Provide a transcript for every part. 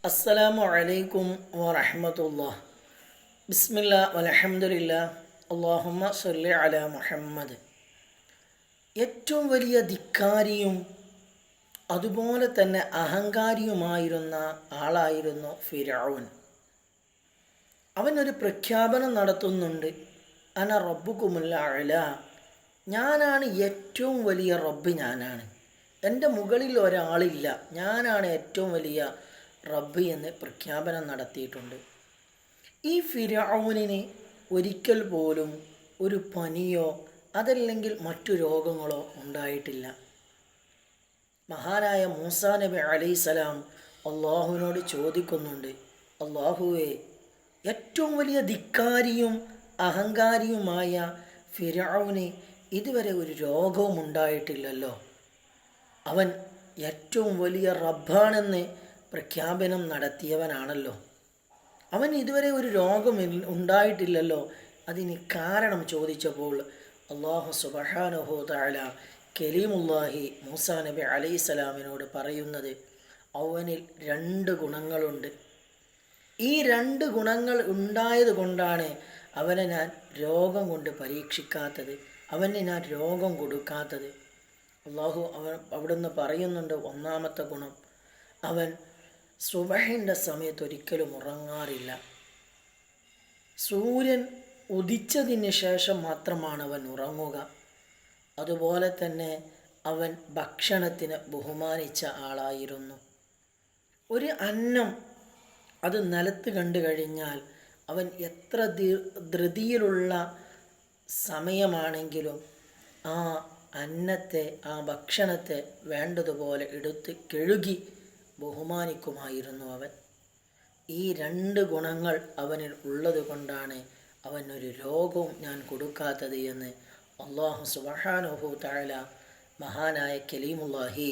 അസ്സലാമു അലൈക്കും വറഹ്മത്തുള്ളാഹി. ബിസ്മില്ലാ വൽഹംദുലില്ലാ അല്ലാഹുമ്മ സ്വല്ലി അലാ മുഹമ്മദ്. ഏറ്റവും വലിയ ധിക്കാരിയും അതുപോലെ തന്നെ അഹങ്കാരിയുമായിരുന്ന ആളായിരുന്നു ഫിർഔൻ. അവനൊരു പ്രഖ്യാപനം നടത്തുന്നുണ്ട്, അന റബ്ബുകുമുൽ അഅ്ല, ഞാനാണ് ഏറ്റവും വലിയ റബ്ബ്, ഞാനാണ്, എൻ്റെ മുകളിൽ ഒരാളില്ല, ഞാനാണ് ഏറ്റവും വലിയ റബ്ബ് എന്ന് പ്രഖ്യാപനം നടത്തിയിട്ടുണ്ട്. ഈ ഫിർഔനിന് ഒരിക്കൽ പോലും ഒരു പനിയോ അതല്ലെങ്കിൽ മറ്റു രോഗങ്ങളോ ഉണ്ടായിട്ടില്ല. മഹാനായ മൂസാ നബി അലൈഹിസ്സലാം അള്ളാഹുവിനോട് ചോദിക്കുന്നുണ്ട്, അള്ളാഹുവേ, ഏറ്റവും വലിയ ധിക്കാരിയും അഹങ്കാരിയുമായ ഫിർഔന് ഇതുവരെ ഒരു രോഗവും ഉണ്ടായിട്ടില്ലല്ലോ, അവൻ ഏറ്റവും വലിയ റബ്ബാണെന്ന് പ്രഖ്യാപനം നടത്തിയവനാണല്ലോ, അവൻ ഇതുവരെ ഒരു രോഗം ഉണ്ടായിട്ടില്ലല്ലോ, അതിന് കാരണം ചോദിച്ചപ്പോൾ അല്ലാഹു സുബ്ഹാനഹു തആല കലീമുല്ലാഹി മൂസാ നബി അലൈഹിസ്സലാമിനോട് പറയുന്നത്, അവനിൽ 2 ഗുണങ്ങളുണ്ട്. ഈ 2 ഗുണങ്ങൾ ഉണ്ടായത് കൊണ്ടാണ് അവനെ ഞാൻ രോഗം കൊണ്ട് പരീക്ഷിക്കാത്തത്, അവന് ഞാൻ രോഗം കൊടുക്കാത്തത്. അള്ളാഹു അവിടുന്ന് പറയുന്നുണ്ട്, ഒന്നാമത്തെ ഗുണം, അവൻ സുബഹിൻ്റെ സമയത്ത് ഒരിക്കലും ഉറങ്ങാറില്ല. സൂര്യൻ ഉദിച്ചതിന് ശേഷം മാത്രമാണ് അവൻ ഉറങ്ങുക. അതുപോലെ തന്നെ അവൻ ഭക്ഷണത്തിന് ബഹുമാനിച്ച ആളായിരുന്നു. ഒരു അന്നം അത് നിലത്ത് കണ്ടു കഴിഞ്ഞാൽ അവൻ എത്ര ധൃതിയിലുള്ള സമയമാണെങ്കിലും ആ അന്നത്തെ, ആ ഭക്ഷണത്തെ വേണ്ടതുപോലെ എടുത്ത് കഴുകി ബഹുമാനിക്കുമായിരുന്നു അവൻ. ഈ 2 ഗുണങ്ങൾ അവനിൽ ഉള്ളത് കൊണ്ടാണ് അവനൊരു രോഗവും ഞാൻ കൊടുക്കാത്തത് എന്ന് അല്ലാഹു സുബ്ഹാനഹു തആല മഹാനായ കലീമുല്ലാഹി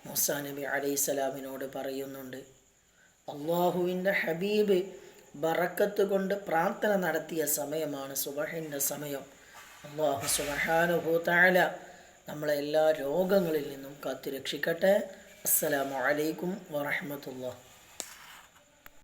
മൂസാ നബി അലൈഹിസ്സലാമിനോട് പറയുന്നുണ്ട്. അള്ളാഹുവിൻ്റെ ഹബീബ് ബറക്കത്ത് കൊണ്ട് പ്രാർത്ഥന നടത്തിയ സമയമാണ് സുബഹിൻ്റെ സമയം. അല്ലാഹു സുബ്ഹാനഹു തആല നമ്മളെ എല്ലാ രോഗങ്ങളിൽ നിന്നും കാത്തുരക്ഷിക്കട്ടെ. അസ്സലാമു അലൈക്കും വറഹ്മത്തുള്ളാഹി.